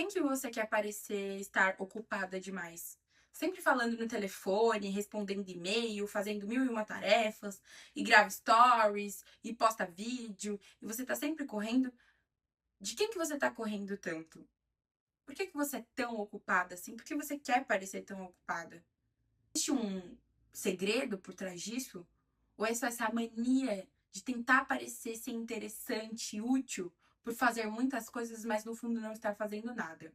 quem que você quer parecer estar ocupada demais? Sempre falando no telefone, respondendo e-mail, fazendo mil e uma tarefas, e grava stories, e posta vídeo, e você tá sempre correndo. De quem que você tá correndo tanto? Por que que você é tão ocupada assim? Por que você quer parecer tão ocupada? Existe um segredo por trás disso? Ou é só essa mania de tentar parecer ser interessante, útil, por fazer muitas coisas, mas no fundo não estar fazendo nada?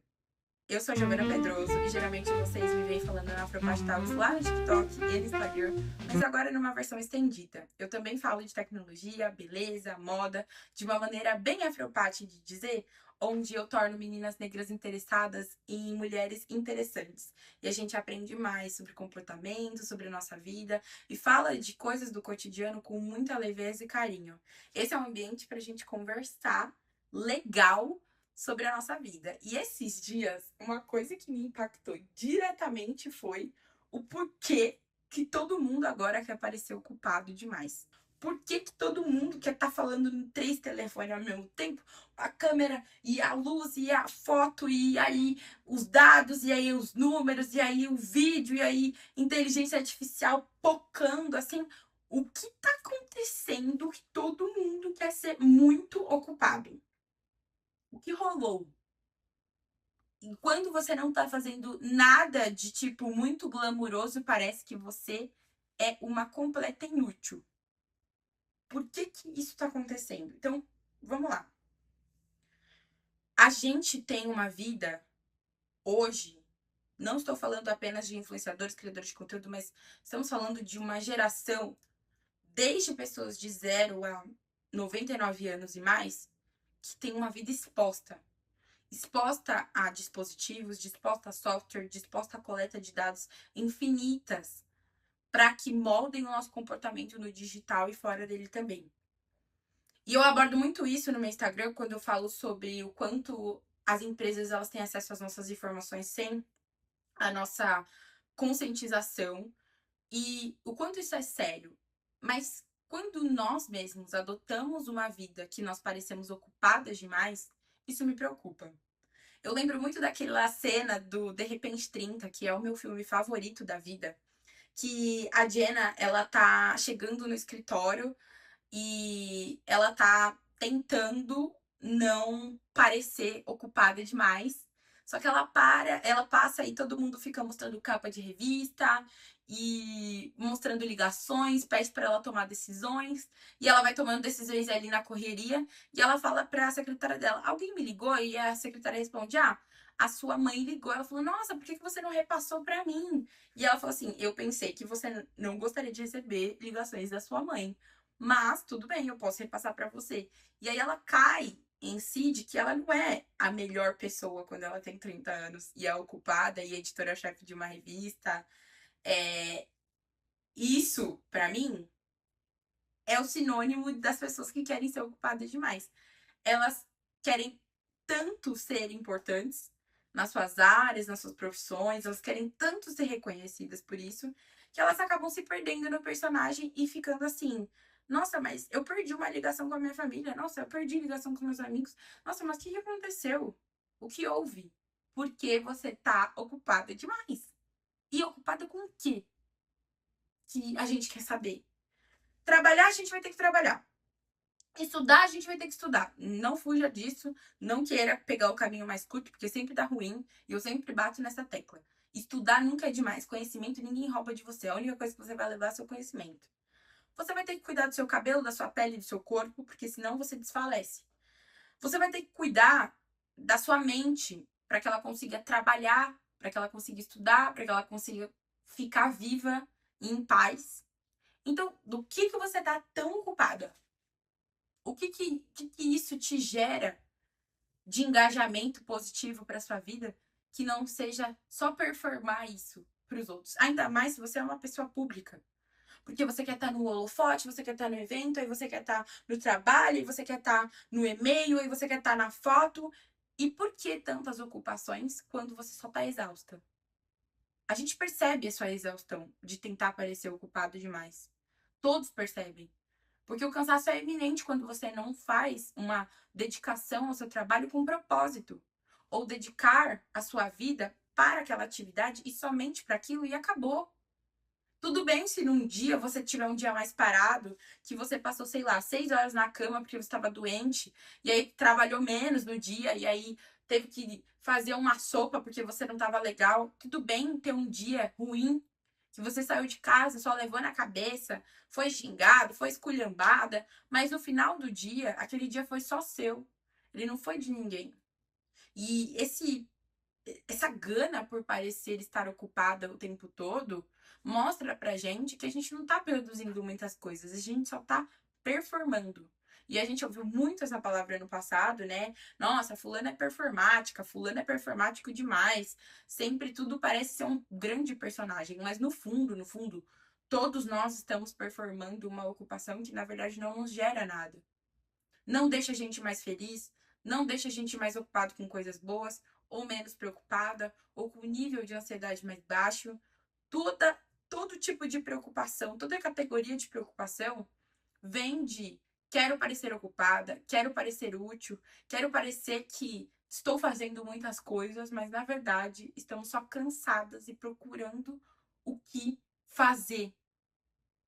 Eu sou a Giovana Pedroso e geralmente vocês me veem falando na Afropast Talks lá no TikTok e no Instagram, mas agora numa versão estendida. Eu também falo de tecnologia, beleza, moda, de uma maneira bem Afropate de dizer, onde eu torno meninas negras interessadas em mulheres interessantes. E a gente aprende mais sobre comportamento, sobre a nossa vida e fala de coisas do cotidiano com muita leveza e carinho. Esse é um ambiente para a gente conversar legal sobre a nossa vida. E esses dias, uma coisa que me impactou diretamente foi o porquê que todo mundo agora quer parecer ocupado demais. Por que que todo mundo quer estar falando em 3 telefones ao mesmo tempo? A câmera e a luz e a foto e aí os dados e aí os números e aí o vídeo e aí inteligência artificial pocando assim. O que está acontecendo que todo mundo quer ser muito ocupado? O que rolou? Enquanto você não tá fazendo nada de tipo muito glamuroso, parece que você é uma completa inútil. Por que que isso tá acontecendo? Então, vamos lá. A gente tem uma vida hoje, não estou falando apenas de influenciadores, criadores de conteúdo, mas estamos falando de uma geração, desde pessoas de 0 a 99 anos e mais, que tem uma vida exposta a dispositivos, disposta a software, disposta a coleta de dados infinitas para que moldem o nosso comportamento no digital e fora dele também. E eu abordo muito isso no meu Instagram quando eu falo sobre o quanto as empresas elas têm acesso às nossas informações sem a nossa conscientização e o quanto isso é sério. Mas quando nós mesmos adotamos uma vida que nós parecemos ocupadas demais, isso me preocupa. Eu lembro muito daquela cena do De Repente 30, que é o meu filme favorito da vida, que a Jenna, ela tá chegando no escritório e ela tá tentando não parecer ocupada demais. Só que ela passa e todo mundo fica mostrando capa de revista e mostrando ligações, pede para ela tomar decisões, e ela vai tomando decisões ali na correria, e ela fala para a secretária dela: "Alguém me ligou?" E a secretária responde: "Ah, a sua mãe ligou." Ela falou: "Nossa, por que você não repassou para mim?" E ela falou assim: "Eu pensei que você não gostaria de receber ligações da sua mãe. Mas tudo bem, eu posso repassar para você." E aí ela cai em si de que ela não é a melhor pessoa quando ela tem 30 anos e é ocupada e editora-chefe de uma revista. É... Isso, para mim, é o sinônimo das pessoas que querem ser ocupadas demais. Elas querem tanto ser importantes nas suas áreas, nas suas profissões, elas querem tanto ser reconhecidas por isso, que elas acabam se perdendo no personagem e ficando assim: "Nossa, mas eu perdi uma ligação com a minha família. Nossa, eu perdi ligação com meus amigos. Nossa, mas o que aconteceu? O que houve? Porque você tá ocupada demais." E ocupada com o quê? Que a gente quer saber. Trabalhar, a gente vai ter que trabalhar. Estudar, a gente vai ter que estudar. Não fuja disso, não queira pegar o caminho mais curto, porque sempre dá ruim, e eu sempre bato nessa tecla. Estudar nunca é demais. Conhecimento ninguém rouba de você. A única coisa que você vai levar é seu conhecimento. Você vai ter que cuidar do seu cabelo, da sua pele, do seu corpo, porque senão você desfalece. Você vai ter que cuidar da sua mente para que ela consiga trabalhar, para que ela consiga estudar, para que ela consiga ficar viva e em paz. Então, do que você está tão ocupada? O que isso te gera de engajamento positivo para sua vida que não seja só performar isso para os outros? Ainda mais se você é uma pessoa pública. Porque você quer estar no holofote, você quer estar no evento, aí você quer estar no trabalho, aí você quer estar no e-mail, aí você quer estar na foto. E por que tantas ocupações quando você só está exausta? A gente percebe a sua exaustão de tentar parecer ocupado demais. Todos percebem. Porque o cansaço é eminente quando você não faz uma dedicação ao seu trabalho com propósito. ou dedicar a sua vida para aquela atividade e somente para aquilo e acabou. Tudo bem se num dia você tiver um dia mais parado, que você passou, sei lá, 6 horas na cama porque você estava doente, e aí trabalhou menos no dia, e aí teve que fazer uma sopa porque você não estava legal. Tudo bem ter um dia ruim, que você saiu de casa, só levou na cabeça, foi xingado, foi esculhambada, mas no final do dia, aquele dia foi só seu. Ele não foi de ninguém. E essa gana por parecer estar ocupada o tempo todo mostra pra gente que a gente não tá produzindo muitas coisas, a gente só tá performando. E a gente ouviu muito essa palavra no passado, né? Nossa, fulano é performática, fulano é performático demais. Sempre tudo parece ser um grande personagem, mas no fundo, todos nós estamos performando uma ocupação que na verdade não nos gera nada. Não deixa a gente mais feliz, não deixa a gente mais ocupado com coisas boas, ou menos preocupada, ou com o nível de ansiedade mais baixo. Todo tipo de preocupação, toda categoria de preocupação vem de quero parecer ocupada, quero parecer útil, quero parecer que estou fazendo muitas coisas, mas na verdade estamos só cansadas e procurando o que fazer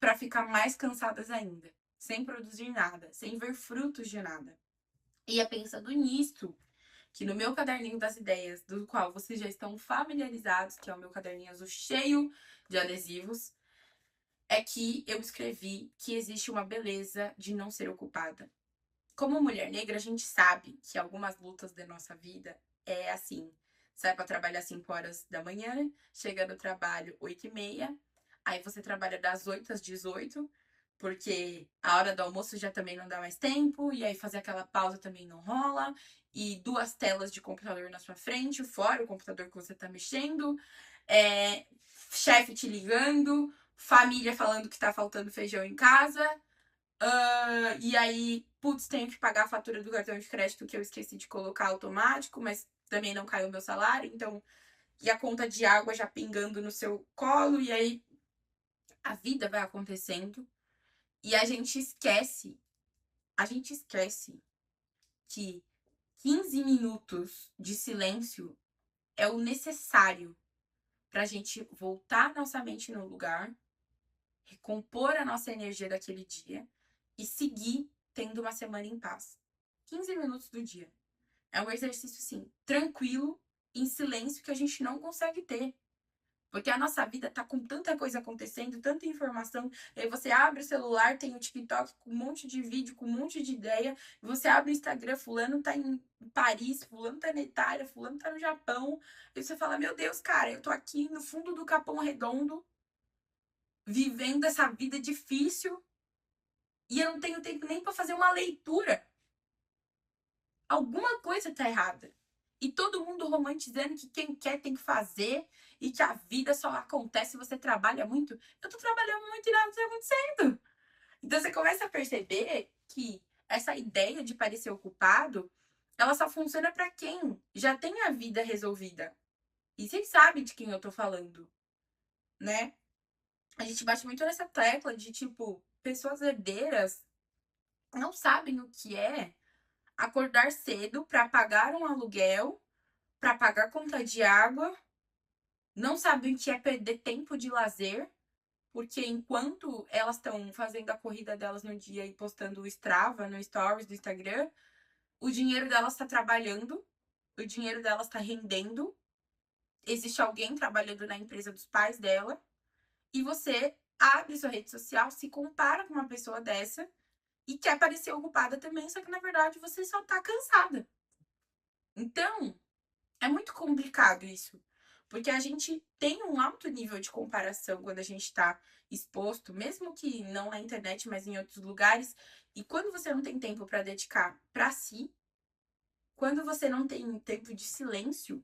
para ficar mais cansadas ainda, sem produzir nada, sem ver frutos de nada. E é pensando nisso que no meu caderninho das ideias, do qual vocês já estão familiarizados, que é o meu caderninho azul cheio de adesivos, é que eu escrevi que existe uma beleza de não ser ocupada. Como mulher negra, a gente sabe que algumas lutas da nossa vida é assim. Sai para trabalhar 5 horas da manhã, chega no trabalho 8h30, aí você trabalha das 8 às 18, porque a hora do almoço já também não dá mais tempo, e aí fazer aquela pausa também não rola, e 2 telas de computador na sua frente, fora o computador que você tá mexendo, é, chefe te ligando, família falando que tá faltando feijão em casa, e aí, putz, tenho que pagar a fatura do cartão de crédito que eu esqueci de colocar automático, mas também não caiu o meu salário, então, e a conta de água já pingando no seu colo, e aí a vida vai acontecendo e a gente esquece que 15 minutos de silêncio é o necessário pra gente voltar nossa mente no lugar, recompor a nossa energia daquele dia e seguir tendo uma semana em paz. 15 minutos do dia. É um exercício, sim, tranquilo, em silêncio, que a gente não consegue ter. Porque a nossa vida tá com tanta coisa acontecendo, tanta informação. E aí você abre o celular, tem o TikTok com um monte de vídeo, com um monte de ideia. E você abre o Instagram, fulano tá em Paris, fulano tá na Itália, fulano tá no Japão. E você fala, meu Deus, cara, eu tô aqui no fundo do Capão Redondo, vivendo essa vida difícil. E eu não tenho tempo nem para fazer uma leitura. Alguma coisa tá errada. E todo mundo romantizando que quem quer tem que fazer e que a vida só acontece se você trabalha muito. Eu tô trabalhando muito e nada tá acontecendo. Então você começa a perceber que essa ideia de parecer ocupado, ela só funciona para quem já tem a vida resolvida. E vocês sabem de quem eu tô falando, né? A gente bate muito nessa tecla de tipo, pessoas herdeiras não sabem o que é acordar cedo para pagar um aluguel, para pagar conta de água, não sabem o que é perder tempo de lazer, porque enquanto elas estão fazendo a corrida delas no dia e postando o Strava no Stories do Instagram, o dinheiro delas está trabalhando, o dinheiro delas está rendendo, existe alguém trabalhando na empresa dos pais dela, e você abre sua rede social, se compara com uma pessoa dessa e quer parecer ocupada também, só que na verdade você só tá cansada. Então, é muito complicado isso, porque a gente tem um alto nível de comparação quando a gente está exposto, mesmo que não na internet, mas em outros lugares. E quando você não tem tempo para dedicar para si, quando você não tem tempo de silêncio,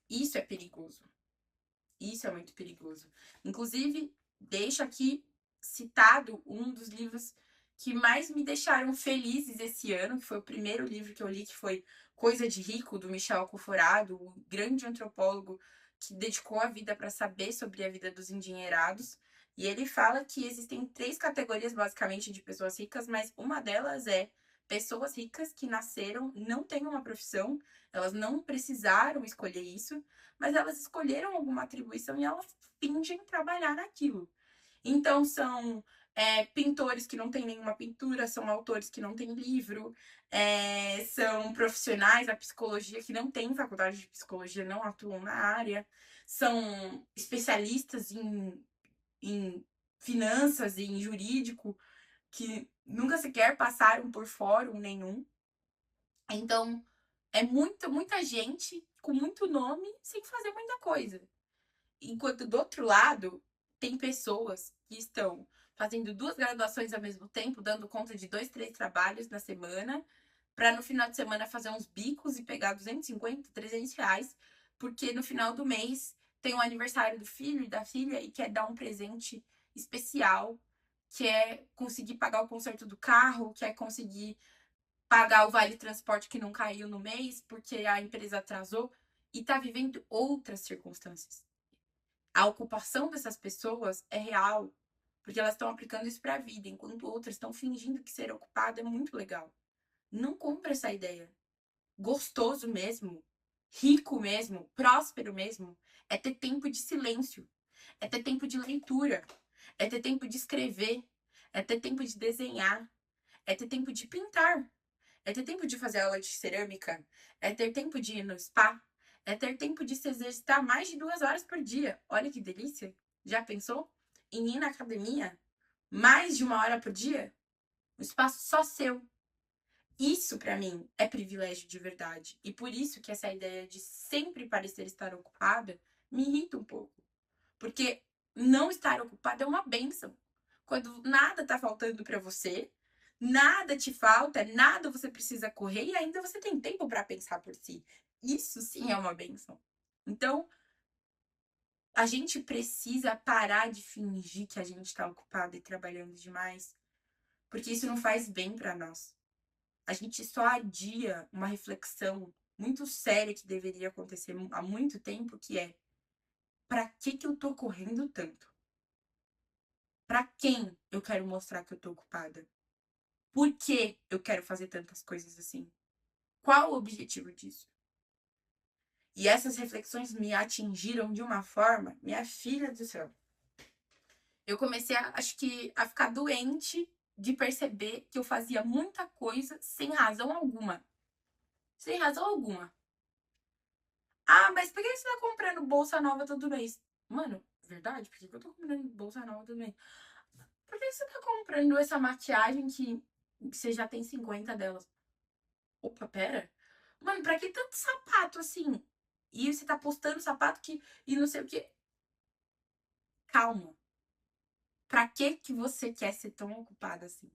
isso é perigoso. Isso é muito perigoso. Inclusive, deixo aqui citado um dos livros que mais me deixaram felizes esse ano, que foi o primeiro livro que eu li, que foi Coisa de Rico, do Michel Conforado, o grande antropólogo que dedicou a vida para saber sobre a vida dos endinheirados. E ele fala que existem 3 categorias, basicamente, de pessoas ricas, mas uma delas é pessoas ricas que nasceram, não têm uma profissão, elas não precisaram escolher isso, mas elas escolheram alguma atribuição e elas fingem trabalhar naquilo. Então, são pintores que não têm nenhuma pintura, são autores que não têm livro, são profissionais da psicologia que não têm faculdade de psicologia, não atuam na área, são especialistas em finanças e em jurídico que nunca sequer passaram por fórum nenhum. Então, é muita gente com muito nome sem fazer muita coisa. Enquanto do outro lado, tem pessoas que estão fazendo 2 graduações ao mesmo tempo, dando conta de 2, 3 trabalhos na semana, para no final de semana fazer uns bicos e pegar 250, 300 reais, porque no final do mês tem o aniversário do filho e da filha e quer dar um presente especial, quer conseguir pagar o conserto do carro, quer conseguir pagar o vale transporte que não caiu no mês porque a empresa atrasou e tá vivendo outras circunstâncias. A ocupação dessas pessoas é real, porque elas estão aplicando isso para a vida, enquanto outras estão fingindo que ser ocupado é muito legal. Não compra essa ideia. Gostoso mesmo, rico mesmo, próspero mesmo, é ter tempo de silêncio, é ter tempo de leitura, é ter tempo de escrever, é ter tempo de desenhar, é ter tempo de pintar, é ter tempo de fazer aula de cerâmica, é ter tempo de ir no spa, é ter tempo de se exercitar mais de 2 horas por dia. Olha que delícia! Já pensou em ir na academia mais de 1 hora por dia? Um espaço só seu. Isso, pra mim, é privilégio de verdade. E por isso que essa ideia de sempre parecer estar ocupada me irrita um pouco. Porque não estar ocupada é uma bênção. Quando nada tá faltando pra você, nada te falta, nada você precisa correr e ainda você tem tempo pra pensar por si. Isso sim é uma bênção. Então, a gente precisa parar de fingir que a gente tá ocupado e trabalhando demais, porque isso não faz bem pra nós. A gente só adia uma reflexão muito séria que deveria acontecer há muito tempo, que é: pra que eu tô correndo tanto? Pra quem eu quero mostrar que eu tô ocupada? Por que eu quero fazer tantas coisas assim? Qual o objetivo disso? E essas reflexões me atingiram de uma forma, minha filha do céu. Eu comecei, acho que, a ficar doente de perceber que eu fazia muita coisa sem razão alguma. Sem razão alguma. Ah, mas por que você tá comprando bolsa nova todo mês? Mano, verdade? Por que eu tô comprando bolsa nova todo mês? Por que você tá comprando essa maquiagem que você já tem 50 delas? Opa, pera. Mano, pra que tanto sapato assim? E você tá postando sapato que. E não sei o que. Calma. Pra que você quer ser tão ocupada assim?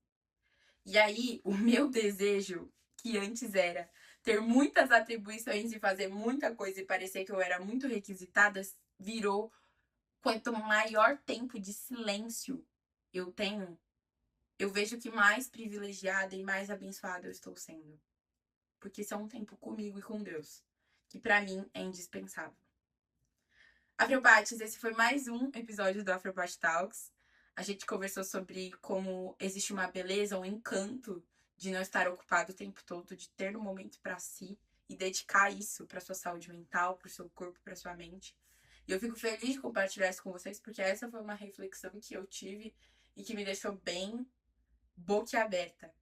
E aí, o meu desejo, que antes era ter muitas atribuições e fazer muita coisa e parecer que eu era muito requisitada, virou: quanto maior tempo de silêncio eu tenho, eu vejo que mais privilegiada e mais abençoada eu estou sendo. Porque isso é um tempo comigo e com Deus, que pra mim é indispensável. Afrobates, esse foi mais um episódio do Afrobat Talks. A gente conversou sobre como existe uma beleza, um encanto de não estar ocupado o tempo todo, de ter um momento pra si e dedicar isso pra sua saúde mental, pro seu corpo, pra sua mente. E eu fico feliz de compartilhar isso com vocês, porque essa foi uma reflexão que eu tive e que me deixou bem boquiaberta.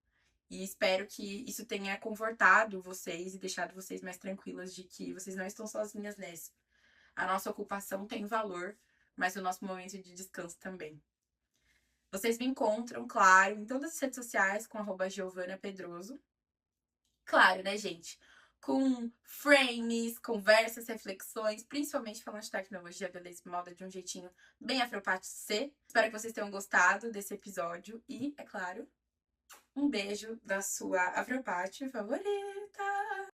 E espero que isso tenha confortado vocês e deixado vocês mais tranquilas de que vocês não estão sozinhas nessa. A nossa ocupação tem valor, mas o nosso momento de descanso também. Vocês me encontram, claro, em todas as redes sociais com @GiovanaPedroso. Claro, né, gente? Com frames, conversas, reflexões, principalmente falando de tecnologia, beleza e moda de um jeitinho bem afropate C. Espero que vocês tenham gostado desse episódio e, é claro, um beijo da sua afropate favorita.